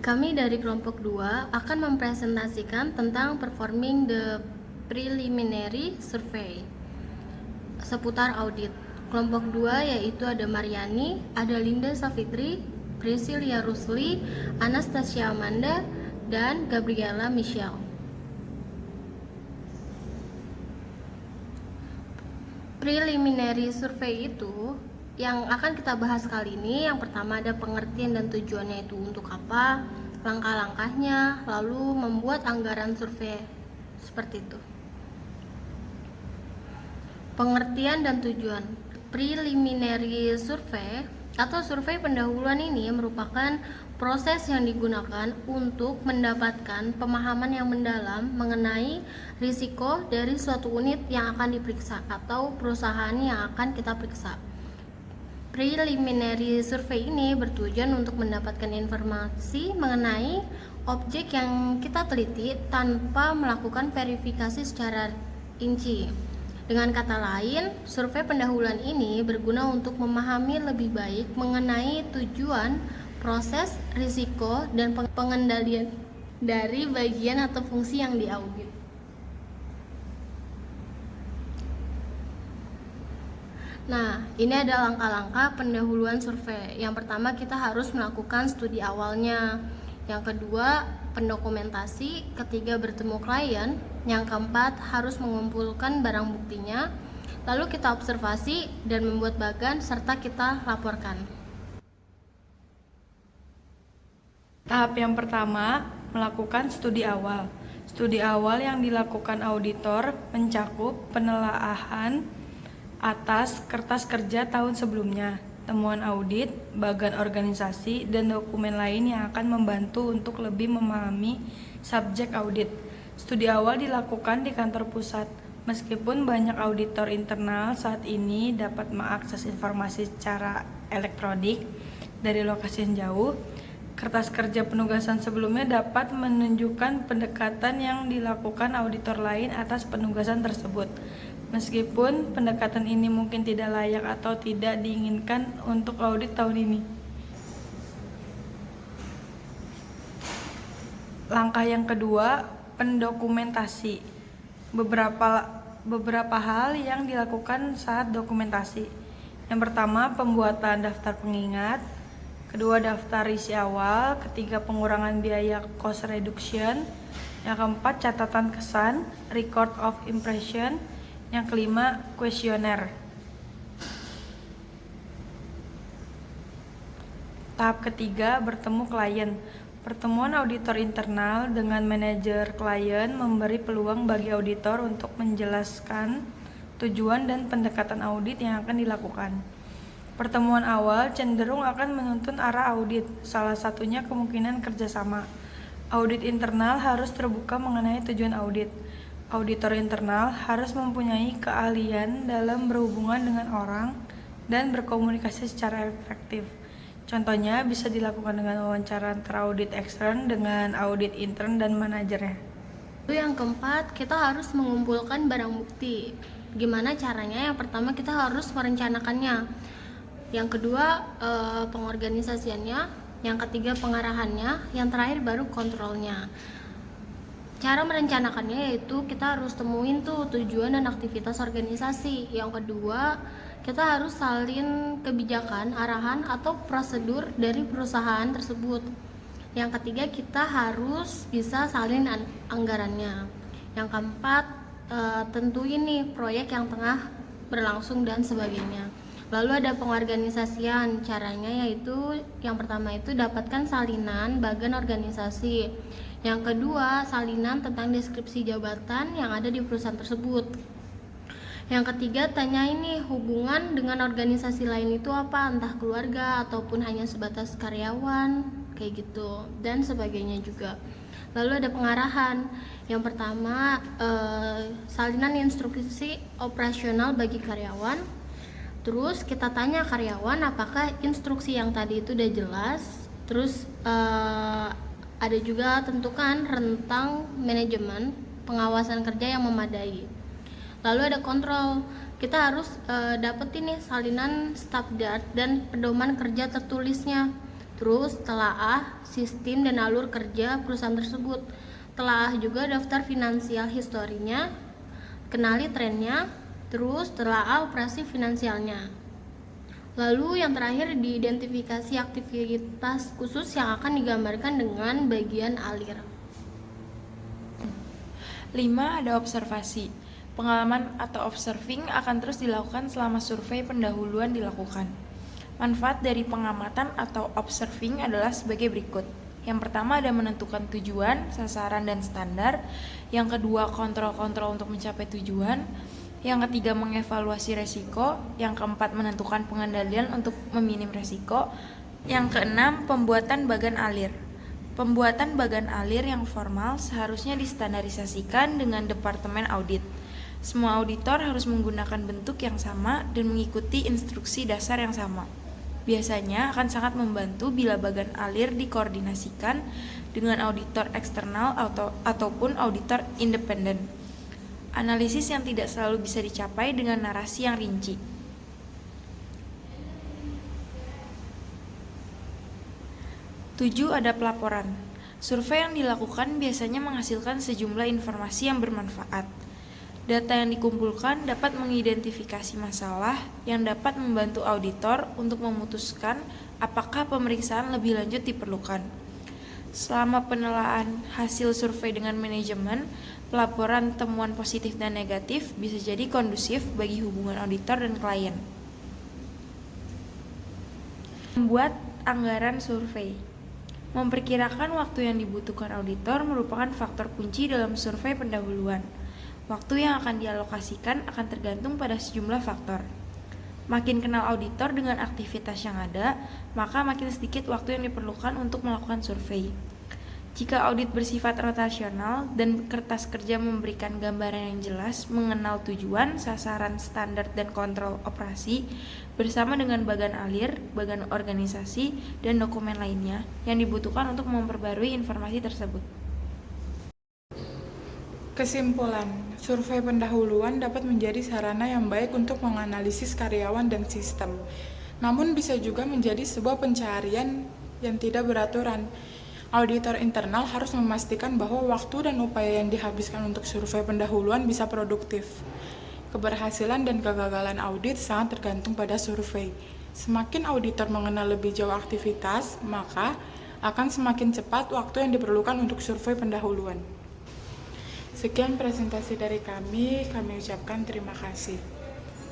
Kami dari kelompok 2 akan mempresentasikan tentang performing the preliminary survey seputar audit. Kelompok 2 yaitu ada Mariani, ada Linda Safitri, Priscilia Rusli, Anastasia Amanda, dan Gabriela Michelle. Preliminary survey itu yang akan kita bahas kali ini, yang pertama ada pengertian dan tujuannya itu untuk apa, langkah-langkahnya, lalu membuat anggaran survei seperti itu. Pengertian dan tujuan. Preliminary survey atau survei pendahuluan ini merupakan proses yang digunakan untuk mendapatkan pemahaman yang mendalam mengenai risiko dari suatu unit yang akan diperiksa atau perusahaan yang akan kita periksa. Preliminary survey ini bertujuan untuk mendapatkan informasi mengenai objek yang kita teliti tanpa melakukan verifikasi secara rinci. Dengan kata lain, survei pendahuluan ini berguna untuk memahami lebih baik mengenai tujuan, proses, risiko, dan pengendalian dari bagian atau fungsi yang diaudit. Nah, ini ada langkah-langkah pendahuluan survei. Yang pertama, kita harus melakukan studi awalnya. Yang kedua, pendokumentasi. Ketiga, bertemu klien. Yang keempat, harus mengumpulkan barang buktinya. Lalu kita observasi dan membuat bagan serta kita laporkan. Tahap yang pertama, melakukan studi awal. Studi awal yang dilakukan auditor mencakup penelaahan atas kertas kerja tahun sebelumnya, temuan audit, bagan organisasi, dan dokumen lain yang akan membantu untuk lebih memahami subjek audit. Studi awal dilakukan di kantor pusat. Meskipun banyak auditor internal saat ini dapat mengakses informasi secara elektronik dari lokasi yang jauh, kertas kerja penugasan sebelumnya dapat menunjukkan pendekatan yang dilakukan auditor lain atas penugasan tersebut. Meskipun pendekatan ini mungkin tidak layak atau tidak diinginkan untuk audit tahun ini. Langkah yang kedua, pendokumentasi. Beberapa hal yang dilakukan saat dokumentasi. Yang pertama, pembuatan daftar pengingat. Kedua, daftar isi awal. Ketiga, pengurangan biaya cost reduction. Yang keempat, catatan kesan, record of impression. Yang kelima, kuesioner. Tahap ketiga, bertemu klien. Pertemuan auditor internal dengan manajer klien memberi peluang bagi auditor untuk menjelaskan tujuan dan pendekatan audit yang akan dilakukan. Pertemuan awal cenderung akan menuntun arah audit, salah satunya kemungkinan kerjasama. Audit internal harus terbuka mengenai tujuan audit. Auditor internal harus mempunyai keahlian dalam berhubungan dengan orang dan berkomunikasi secara efektif. Contohnya bisa dilakukan dengan wawancara antara audit ekstern dengan audit intern dan manajernya. Yang keempat, kita harus mengumpulkan barang bukti. Gimana caranya? Yang pertama, kita harus merencanakannya. Yang kedua, pengorganisasiannya. Yang ketiga, pengarahannya. Yang terakhir baru kontrolnya. Cara merencanakannya yaitu kita harus temuin tuh tujuan dan aktivitas organisasi. Yang kedua, kita harus salin kebijakan, arahan, atau prosedur dari perusahaan tersebut. Yang ketiga, kita harus bisa salin anggarannya. Yang keempat, tentuin nih proyek yang tengah berlangsung dan sebagainya. Lalu ada pengorganisasian. Caranya yaitu yang pertama itu dapatkan salinan bagan organisasi. Yang kedua, salinan tentang deskripsi jabatan yang ada di perusahaan tersebut. Yang ketiga, tanya ini hubungan dengan organisasi lain itu apa, entah keluarga ataupun hanya sebatas karyawan, kayak gitu, dan sebagainya juga. Lalu ada pengarahan. Yang pertama, salinan instruksi operasional bagi karyawan. Terus kita tanya karyawan apakah instruksi yang tadi itu udah jelas. Terus ada juga tentukan rentang manajemen pengawasan kerja yang memadai. Lalu ada kontrol. Kita harus dapetin nih salinan staff chart dan pedoman kerja tertulisnya. Terus telaah sistem dan alur kerja perusahaan tersebut. Telaah juga daftar finansial historinya, kenali trennya, terus telaah operasi finansialnya. Lalu yang terakhir diidentifikasi aktivitas khusus yang akan digambarkan dengan bagian alir. 5. Ada observasi. Pengalaman atau observing akan terus dilakukan selama survei pendahuluan dilakukan. Manfaat dari pengamatan atau observing adalah sebagai berikut. Yang pertama ada menentukan tujuan, sasaran, dan standar. Yang kedua, kontrol-kontrol untuk mencapai tujuan. Yang ketiga, mengevaluasi resiko. Yang keempat, menentukan pengendalian untuk meminim resiko. Yang keenam, pembuatan bagan alir. Pembuatan bagan alir yang formal seharusnya distandarisasikan dengan Departemen Audit. Semua auditor harus menggunakan bentuk yang sama dan mengikuti instruksi dasar yang sama. Biasanya akan sangat membantu bila bagan alir dikoordinasikan dengan auditor eksternal ataupun auditor independen. Analisis yang tidak selalu bisa dicapai dengan narasi yang rinci. 7. Ada pelaporan. Survei yang dilakukan biasanya menghasilkan sejumlah informasi yang bermanfaat. Data yang dikumpulkan dapat mengidentifikasi masalah yang dapat membantu auditor untuk memutuskan apakah pemeriksaan lebih lanjut diperlukan. Selama penelaahan hasil survei dengan manajemen, pelaporan temuan positif dan negatif bisa jadi kondusif bagi hubungan auditor dan klien. Membuat anggaran survei. Memperkirakan waktu yang dibutuhkan auditor merupakan faktor kunci dalam survei pendahuluan. Waktu yang akan dialokasikan akan tergantung pada sejumlah faktor. Makin kenal auditor dengan aktivitas yang ada, maka makin sedikit waktu yang diperlukan untuk melakukan survei. Jika audit bersifat rotasional dan kertas kerja memberikan gambaran yang jelas mengenal tujuan, sasaran, standar, dan kontrol operasi, bersama dengan bagan alir, bagan organisasi, dan dokumen lainnya yang dibutuhkan untuk memperbarui informasi tersebut. Kesimpulan, survei pendahuluan dapat menjadi sarana yang baik untuk menganalisis karyawan dan sistem. Namun bisa juga menjadi sebuah pencarian yang tidak beraturan. Auditor internal harus memastikan bahwa waktu dan upaya yang dihabiskan untuk survei pendahuluan bisa produktif. Keberhasilan dan kegagalan audit sangat tergantung pada survei. Semakin auditor mengenal lebih jauh aktivitas, maka akan semakin cepat waktu yang diperlukan untuk survei pendahuluan. Sekian presentasi dari kami ucapkan terima kasih.